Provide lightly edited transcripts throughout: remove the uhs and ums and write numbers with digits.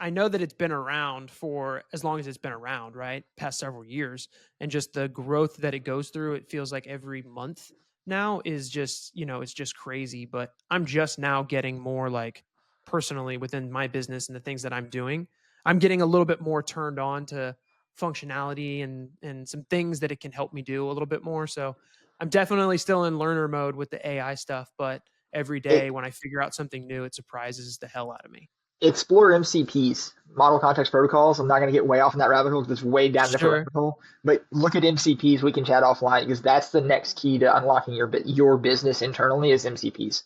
I know that it's been around for as long as it's been around, right? Past several years, and just the growth that it goes through, it feels like every month now is just, it's just crazy. But I'm just now getting more like personally within my business and the things that I'm doing, I'm getting a little bit more turned on to functionality and some things that it can help me do a little bit more. So I'm definitely still in learner mode with the AI stuff, but every It, day when I figure out something new, it surprises the hell out of me. explore MCPs, model context protocols. I'm not going to get way off in that rabbit hole because it's way down a different Sure. rabbit hole. But look at MCPs. We can chat offline because that's the next key to unlocking your business internally is MCPs.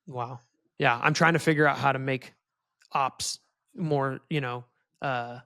Wow. Yeah, I'm trying to figure out how to make ops more, uh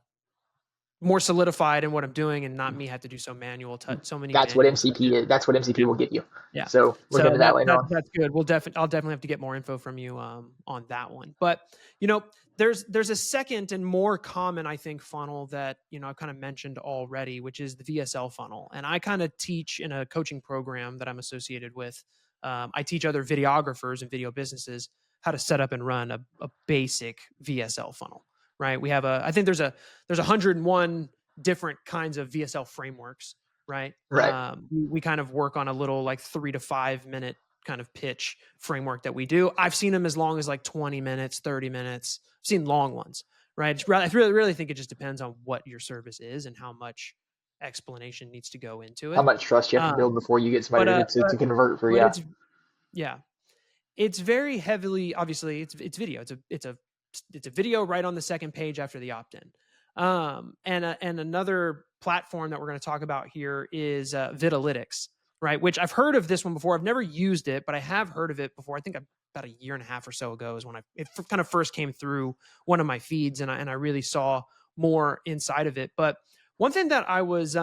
more solidified in what I'm doing and not me have to do so many That's what manual MCP touches. is. That's what MCP Yeah. will give you. Yeah. So look So into that later on. that's good. I'll definitely have to get more info from you on that one. But you know, there's a second and more common, I think, funnel that I've kind of mentioned already, which is the VSL funnel. And I kind of teach in a coaching program that I'm associated with. I teach other videographers and video businesses how to set up and run a basic VSL funnel. Right. I think there's 101 different kinds of VSL frameworks, right? Right. We kind of work on a little like 3 to 5 minute kind of pitch framework that we do. I've seen them as long as like 20 minutes, 30 minutes. I've seen long ones, right? I really think it just depends on what your service is and how much explanation needs to go into How it. much trust you have to build Um, before you get somebody but, to convert for but yeah. yeah, it's very heavily, obviously it's video. It's a video right on the second page after the opt-in. And another platform that we're going to talk about here is Vitalytics, right? Which I've heard of this one before. I've never used it, but I have heard of it before. I think about a year and a half or so ago is when it kind of first came through one of my feeds, and I really saw more inside of it. But one thing that I was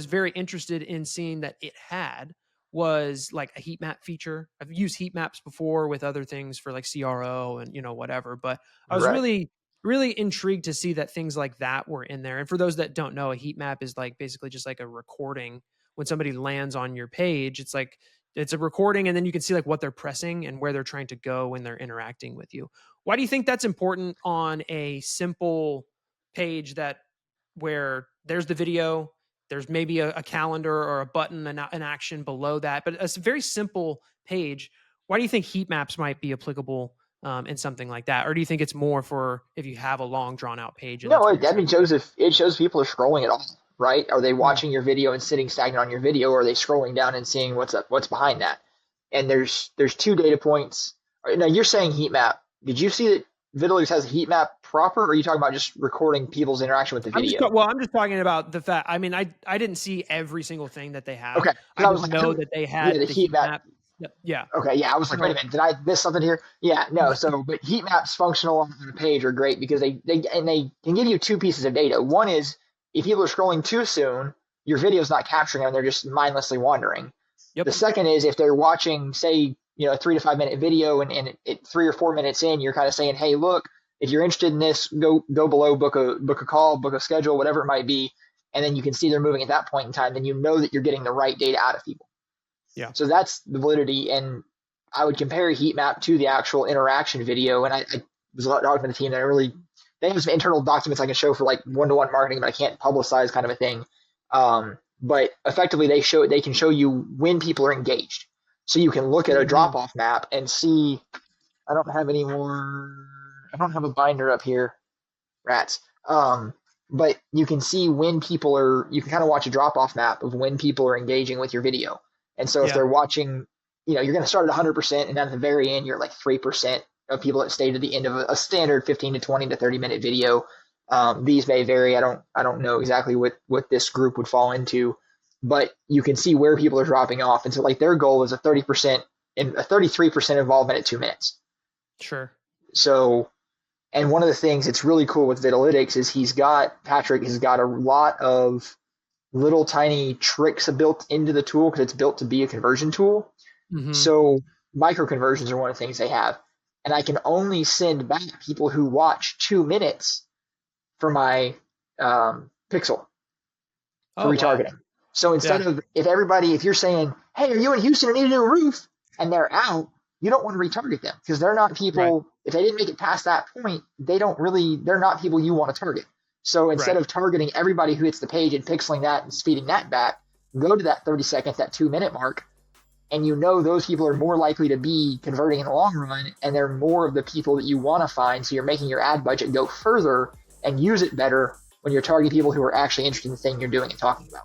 very interested in seeing that it had was like a heat map feature. I've used heat maps before with other things for like CRO and whatever, but I was Right. really intrigued to see that things like that were in there. And for those that don't know, a heat map is like basically just like a recording. When somebody lands on your page, it's a recording, and then you can see like what they're pressing and where they're trying to go when they're interacting with you. Why do you think that's important on a simple page that where there's the video, there's maybe a calendar or a button, an action below that, but it's a very simple page. Why do you think heat maps might be applicable in something like that? Or do you think it's more for if you have a long drawn out page and No, that's what you're I trying mean to shows if it shows people are scrolling at all, right? Are they do? watching your video and sitting stagnant on your video, or are they scrolling down and seeing what's behind that? And there's two data points. Now you're saying heat map. Did you see that Vitalytics has a heat map proper, or are you talking about just recording people's interaction with the video? I'm just talking about the fact. I mean, I didn't see every single thing that they have. Okay, I because I just was like, I know couldn't. that they Yeah, the had the heat heat map. map. Yeah. Okay, yeah, I was like, wait a So minute, did I miss something here? Yeah, no. So, but heat maps functional on a page are great because they can give you two pieces of data. One is if people are scrolling too soon, your video's not capturing them; they're just mindlessly wandering. yep. The second is if they're watching, say, a 3 to 5 minute video, and it 3 or 4 minutes in, you're kind of saying, hey, look, if you're interested in this, go below, book a call, book a schedule, whatever it might be, and then you can see they're moving at that point in time. Then you know that you're getting the right data out of people. Yeah. So that's the validity. And I would compare a heat map to the actual interaction video. And I was talking to the team that they have some internal documents I can show for like one-to-one marketing, but I can't publicize kind of a thing. But effectively they can show you when people are engaged. So you can look at a Mhm. drop-off map and see, I don't have any more, I don't have a binder up here, rats. But you can see when you can kind of watch a drop off map of when people are engaging with your video. And so if Yeah. they're watching, you're going to start at 100%, and then at the very end, you're like 3% of people that stay to the end of a standard 15 to 20 to 30-minute video. These may vary. I don't know exactly what this group would fall into, but you can see where people are dropping off. And so like their goal is a 30% and a 33% involvement at 2 minutes. Sure. So, and one of the things that's really cool with Vitalytics is Patrick has got a lot of little tiny tricks built into the tool because it's built to be a conversion tool. Hmm. So micro conversions are one of the things they have. And I can only send back people who watch 2 minutes for my pixel for Oh wow. retargeting. So instead Yeah. of if you're saying, hey, are you in Houston? I need a new roof, and they're out, you don't want to retarget them because they're not Right. people If they didn't make it past that point, they're not people you want to target. So instead Right. of targeting everybody who hits the page and pixeling that and speeding that back, go to that 30 seconds, that 2 minute mark, and those people are more likely to be converting in the long run, and they're more of the people that you want to find. So you're making your ad budget go further and use it better when you're targeting people who are actually interested in the thing you're doing and talking about.